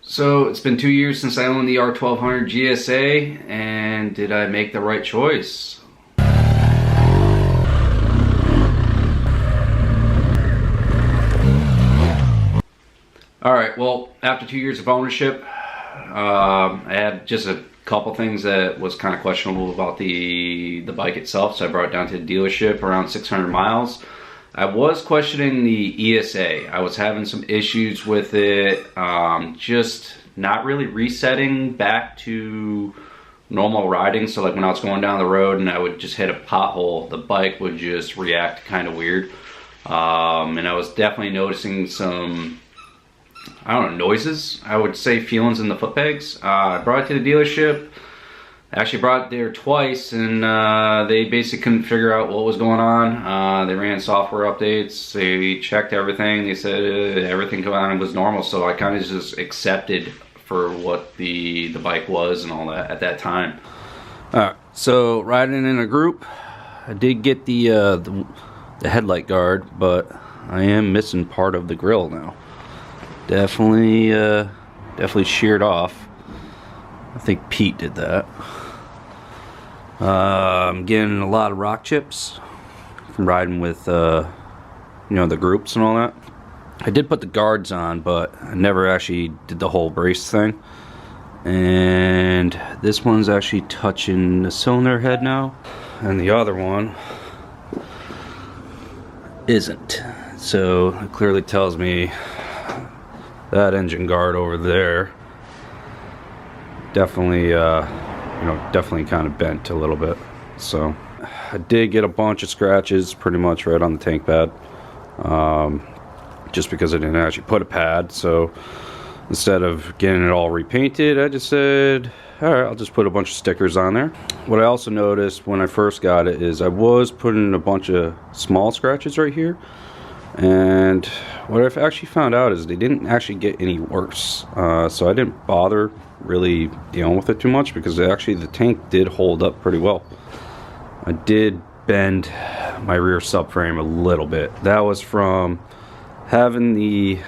So it's been 2 years since I owned the R1200gsa, and did I make the right choice? Alright, well, after 2 years of ownership, I had just a couple things that was kind of questionable about the bike itself, so I brought it down to the dealership around 600 miles. I was questioning the ESA. I was having some issues with it, just not really resetting back to normal riding. So like when I was going down the road and I would just hit a pothole, the bike would just react kind of weird. And I was definitely noticing some, I don't know, noises, I would say feelings in the foot pegs. I brought it to the dealership. I actually brought it there twice, and they basically couldn't figure out what was going on. They ran software updates, they checked everything, they said everything was normal, so I kind of just accepted for what the bike was and all that at that time. Alright, so riding in a group, I did get the headlight guard, but I am missing part of the grill now. Definitely sheared off. I think Pete did that. I'm getting a lot of rock chips from riding with, you know, the groups and all that. I did put the guards on, but I never actually did the whole brace thing. And this one's actually touching the cylinder head now, and the other one isn't. So it clearly tells me that engine guard over there definitely definitely kind of bent a little bit. So I did get a bunch of scratches pretty much right on the tank pad, just because I didn't actually put a pad. So instead of getting it all repainted, I just said, alright, I'll just put a bunch of stickers on there. What I also noticed when I first got it is I was putting a bunch of small scratches right here, and what I've actually found out is they didn't actually get any worse. So I didn't bother really dealing with it too much, because actually the tank did hold up pretty well. I did bend my rear subframe a little bit. That was from having the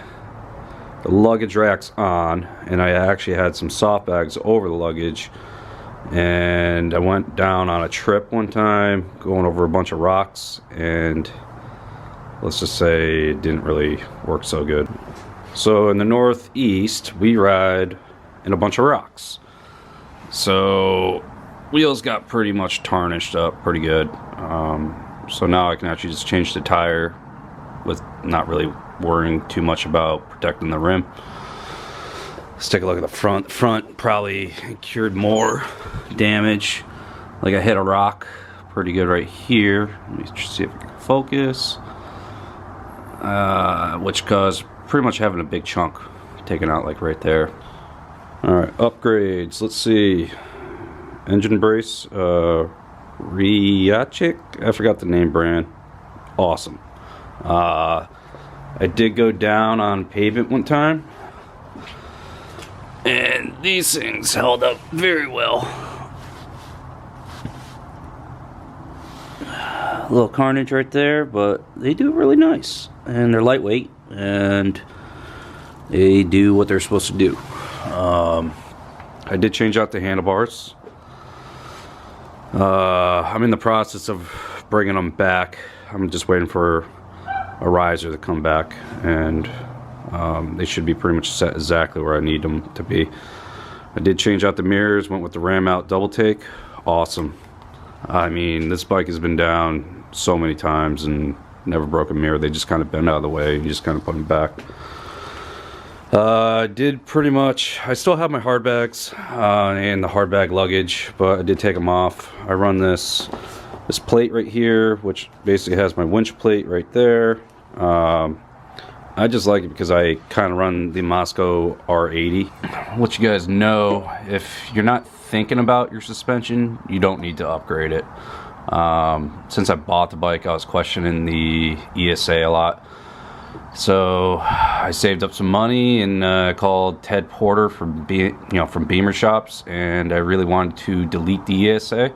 luggage racks on, and I actually had some soft bags over the luggage, and I went down on a trip one time going over a bunch of rocks, and let's just say it didn't really work so good. So in the Northeast, we ride in a bunch of rocks, so wheels got pretty much tarnished up pretty good. So now I can actually just change the tire with not really worrying too much about protecting the rim. Let's take a look at the front. The front probably cured more damage. Like I hit a rock pretty good right here. Let me see if I can focus. Which caused pretty much having a big chunk taken out like right there. Alright, upgrades. Let's see. Engine brace, Ryachik, I forgot the name brand. Awesome. I did go down on pavement one time, and these things held up very well. A little carnage right there, but they do really nice, and they're lightweight, and they do what they're supposed to do. I did change out the handlebars. I'm in the process of bringing them back. I'm just waiting for a riser to come back, and they should be pretty much set exactly where I need them to be. I did change out the mirrors, went with the ram out double take. Awesome. I mean, this bike has been down so many times and never broke a mirror. They just kind of bend out of the way, you just kind of put them back. I did pretty much, I still have my hard bags and the hard bag luggage, but I did take them off. I run this plate right here, which basically has my winch plate right there. I just like it because I kind of run the Moscow R80. Let you guys know, if you're not thinking about your suspension, you don't need to upgrade it. Since I bought the bike, I was questioning the ESA a lot. So I saved up some money and called Ted Porter from Beamer Shops, and I really wanted to delete the ESA,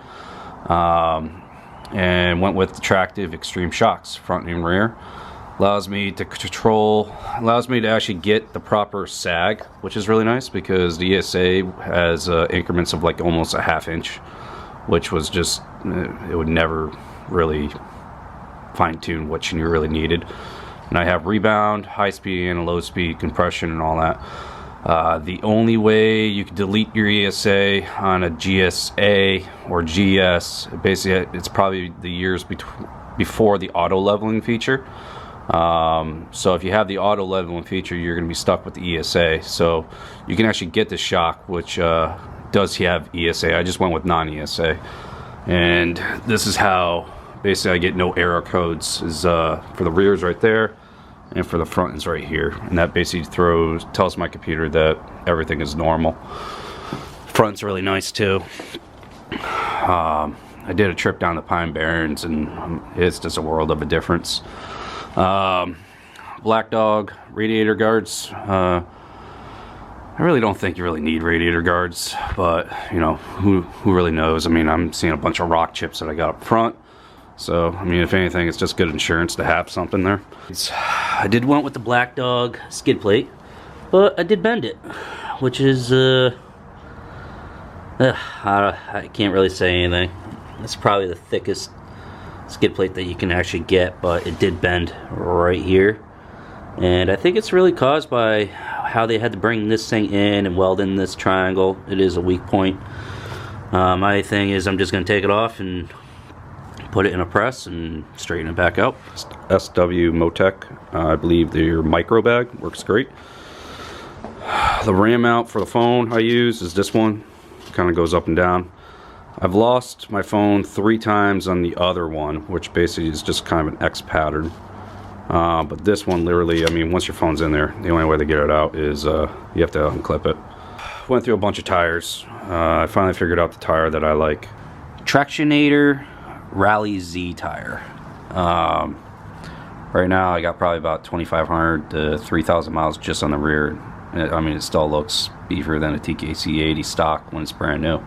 and went with the Tractive Extreme Shocks, front and rear. Allows me to actually get the proper sag, which is really nice because the ESA has increments of like almost a ½ inch, which was just, it would never really fine-tune what you really needed. And I have rebound, high speed and low speed compression and all that. The only way you can delete your ESA on a GSA or GS, basically it's probably the years before the auto leveling feature. So if you have the auto leveling feature, you're going to be stuck with the ESA. So you can actually get the shock, which does have ESA. I just went with non-ESA, and this is how basically I get no error codes. Is for the rears right there, and for the front is right here, and that basically tells my computer that everything is normal. Front's really nice too. I did a trip down the Pine Barrens, and it's just a world of a difference. Black Dog radiator guards. I really don't think you really need radiator guards, but you know, who really knows? I mean, I'm seeing a bunch of rock chips that I got up front, so I mean, if anything, it's just good insurance to have something there. I did went with the Black Dog skid plate, but I did bend it, which is I can't really say anything. It's probably the thickest skid plate that you can actually get, but it did bend right here, and I think it's really caused by how they had to bring this thing in and weld in this triangle. It is a weak point. My thing is I'm just going to take it off and put it in a press and straighten it back out. SW Motec, I believe their micro bag works great. The RAM mount for the phone I use is this one. Kind of goes up and down. I've lost my phone 3 times on the other one, which basically is just kind of an X pattern. But this one, literally, I mean, once your phone's in there, the only way to get it out is you have to unclip it. Went through a bunch of tires. I finally figured out the tire that I like. Tractionator Rally Z tire. Right now, I got probably about 2,500 to 3,000 miles just on the rear. I mean, it still looks beefier than a TKC 80 stock when it's brand new.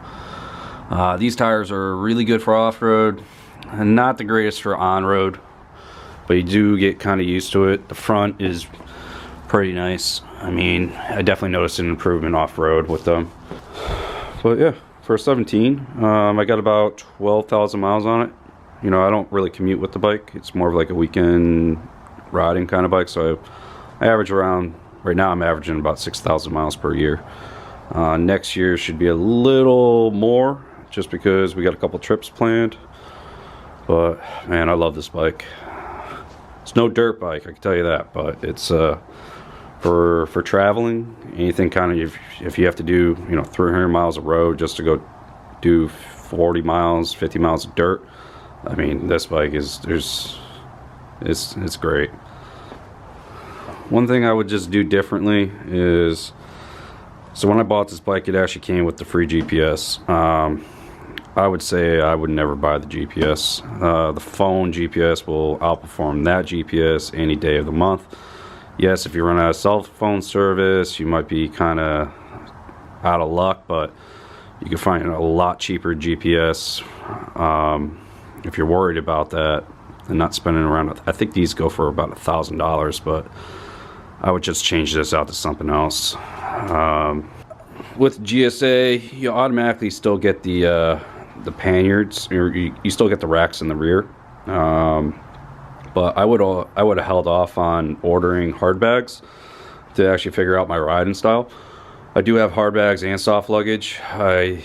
These tires are really good for off-road, and not the greatest for on-road, but you do get kind of used to it. The front is pretty nice. I mean, I definitely noticed an improvement off-road with them. But yeah, for a 17, I got about 12,000 miles on it. You know, I don't really commute with the bike. It's more of like a weekend riding kind of bike, so I average around, right now I'm averaging about 6,000 miles per year. Next year should be a little more, just because we got a couple trips planned. But man, I love this bike. It's no dirt bike, I can tell you that, but it's for traveling, anything kind of, if you have to do, you know, 300 miles of road just to go do 40 miles, 50 miles of dirt, I mean, this bike is, it's great. One thing I would just do differently is, so when I bought this bike, it actually came with the free GPS. I would say I would never buy the GPS. The phone GPS will outperform that GPS any day of the month. Yes, if you run out of cell phone service, you might be kind of out of luck, but you can find a lot cheaper GPS if you're worried about that and not spending around. I think these go for about $1,000, but I would just change this out to something else. With GSA, you automatically still get the panniers, or you still get the racks in the rear. But I would have held off on ordering hard bags to actually figure out my riding style. I do have hard bags and soft luggage. I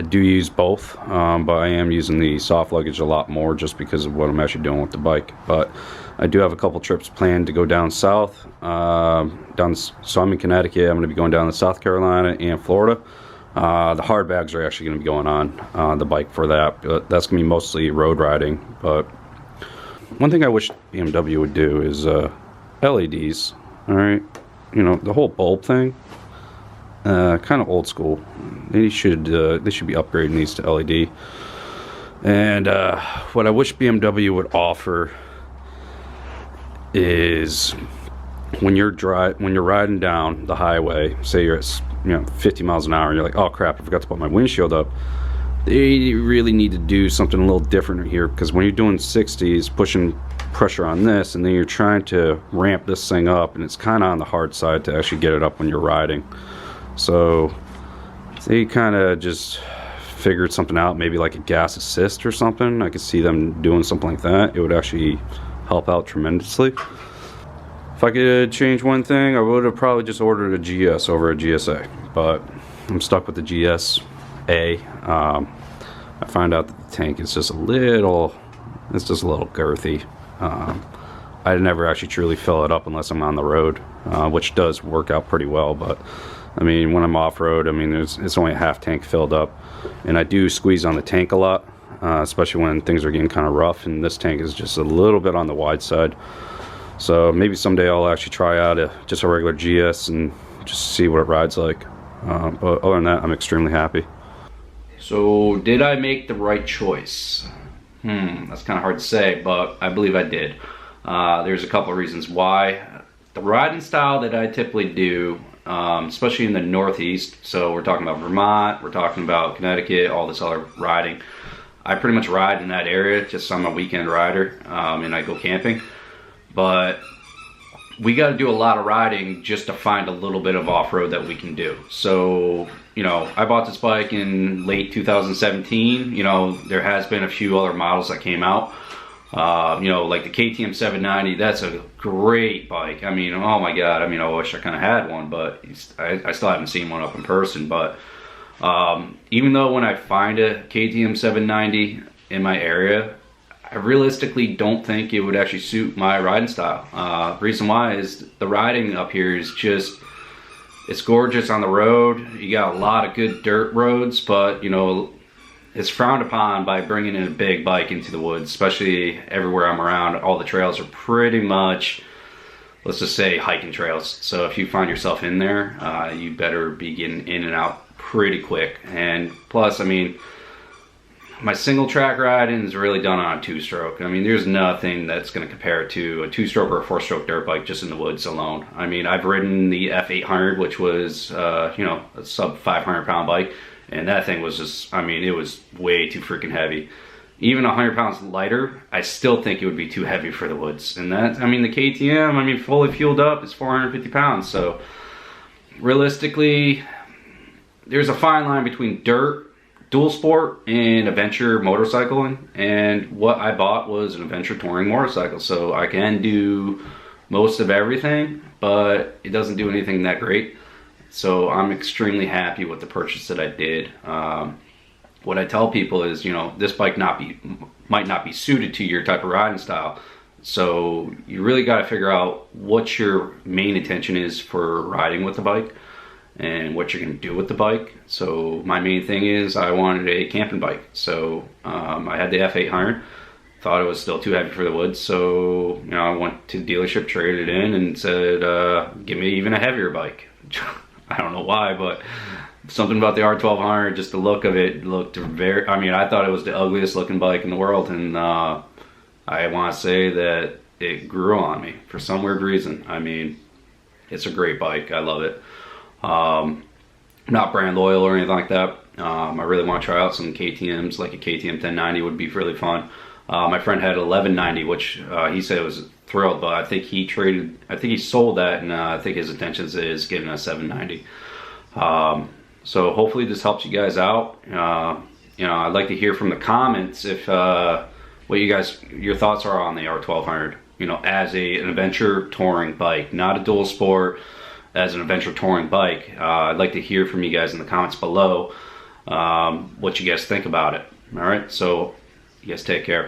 do use both, but I am using the soft luggage a lot more just because of what I'm actually doing with the bike. But I do have a couple trips planned to go down south. So I'm in Connecticut. I'm going to be going down to South Carolina and Florida. The hard bags are actually going to be going on the bike for that, but that's going to be mostly road riding. But one thing I wish BMW would do is LEDs. All right, you know, the whole bulb thing, kind of old school. They should be upgrading these to LED. And what I wish BMW would offer is when you're riding down the highway, say you're at 50 miles an hour, and you're like, oh crap, I forgot to put my windshield up. They really need to do something a little different here, because when you're doing 60s, pushing pressure on this, and then you're trying to ramp this thing up, and it's kind of on the hard side to actually get it up when you're riding. So they kind of just figured something out, maybe like a gas assist or something. I could see them doing something like that. It would actually help out tremendously. If I could change one thing, I would have probably just ordered a GS over a GSA, but I'm stuck with the GSA. I find out that the tank is just a little, it's just a little girthy. I never actually truly fill it up unless I'm on the road, which does work out pretty well. But I mean, when I'm off-road, I mean, it's only a half tank filled up, and I do squeeze on the tank a lot, especially when things are getting kind of rough, and this tank is just a little bit on the wide side. So maybe someday I'll actually try out just a regular GS and just see what it rides like. But other than that, I'm extremely happy. So did I make the right choice? That's kind of hard to say, but I believe I did. There's a couple of reasons why. The riding style that I typically do, especially in the Northeast, so we're talking about Vermont, we're talking about Connecticut, all this other riding. I pretty much ride in that area, just I'm a weekend rider, and I go camping. But we got to do a lot of riding just to find a little bit of off-road that we can do. So, you know, I bought this bike in late 2017. You know, there has been a few other models that came out. You know, like the KTM 790, that's a great bike. I mean, oh my God, I mean, I wish I kind of had one, but I still haven't seen one up in person. But even though when I find a KTM 790 in my area, I realistically don't think it would actually suit my riding style. Reason why is the riding up here is just, it's gorgeous on the road. You got a lot of good dirt roads, but you know, it's frowned upon by bringing in a big bike into the woods, especially everywhere I'm around. All the trails are pretty much, let's just say, hiking trails. So if you find yourself in there, you better be getting in and out pretty quick. And plus, I mean, my single track riding is really done on a two-stroke. I mean, there's nothing that's going to compare to a two-stroke or a four-stroke dirt bike just in the woods alone. I mean, I've ridden the F800, which was, you know, a sub 500-pound bike, and that thing was just, I mean, it was way too freaking heavy. Even 100 pounds lighter, I still think it would be too heavy for the woods. And that, I mean, the KTM, I mean, fully fueled up is 450 pounds. So realistically, there's a fine line between dirt, dual sport, and adventure motorcycling, and what I bought was an adventure touring motorcycle. So I can do most of everything, but it doesn't do anything that great. So I'm extremely happy with the purchase that I did. What I tell people is, you know, this bike might not be suited to your type of riding style. So you really got to figure out what your main intention is for riding with the bike and what you're going to do with the bike. So my main thing is I wanted a camping bike. So I had the F800, thought it was still too heavy for the woods. So, you know, I went to the dealership, traded it in, and said, give me even a heavier bike. I don't know why, but something about the R1200, just the look of it looked very, I mean, I thought it was the ugliest looking bike in the world. And I want to say that it grew on me for some weird reason. I mean, it's a great bike. I love it. Not brand loyal or anything like that. I really want to try out some KTMs, like a KTM 1090 would be really fun. My friend had an 1190, which he said was thrilled, but I think he sold that, and I think his intentions is getting a 790. So hopefully this helps you guys out. You know, I'd like to hear from the comments if what your thoughts are on the R1200. You know, as an adventure touring bike, not a dual sport, as an adventure touring bike. I'd like to hear from you guys in the comments below what you guys think about it. All right, so you guys take care.